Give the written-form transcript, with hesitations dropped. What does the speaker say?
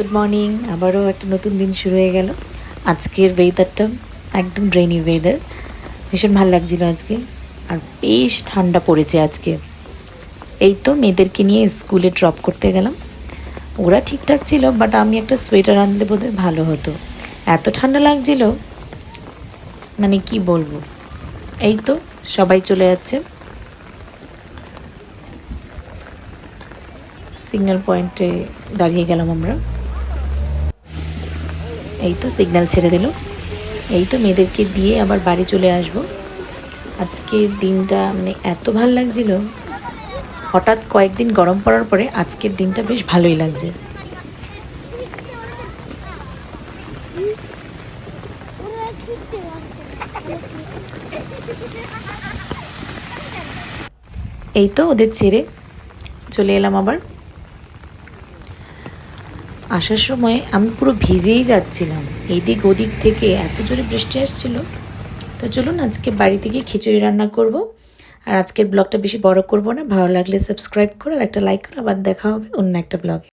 Good morning. আবারও একটা নতুন দিন শুরু হয়ে গেল। আজকের ওয়েদারটা একদম রেইনি ওয়েদার, ভীষণ ভালো লাগছিল আজকে। আর বেশ ঠান্ডা পড়েছে আজকে। এই তো মেয়েদেরকে নিয়ে স্কুলে ড্রপ করতে গেলাম। ওরা ঠিকঠাক ছিল, বাট আমি একটা সোয়েটার আনলে বোধহয় ভালো হতো, এত ঠান্ডা লাগছিল, মানে কি বলবো। এই তো সবাই চলে যাচ্ছে। সিগন্যাল পয়েন্টে দাঁড়িয়ে গেলাম আমরা। এই তো সিগন্যাল ছেড়ে দিল। এই তো মেয়েদেরকে দিয়ে আবার বাড়ি চলে আসব। আজকের দিনটা মানে এত ভালো লাগছিল, হঠাৎ কয়েকদিন গরম পড়ার পরে আজকের দিনটা বেশ ভালোই লাগছে। এই তো ওদের ছেড়ে চলে এলাম আবার। আসার সময় আমি পুরো ভিজেই যাচ্ছিলাম, এইদিক ওদিক থেকে এত জোরে বৃষ্টি আসছিল। তো চলুন আজকে বাড়িতে গিয়ে খিচুড়ি রান্না করব। আর আজকের ব্লগটা বেশি বড় করব না, ভালো লাগলে সাবস্ক্রাইব করো আর একটা লাইক করো। আবার দেখা হবে অন্য একটা ব্লগে।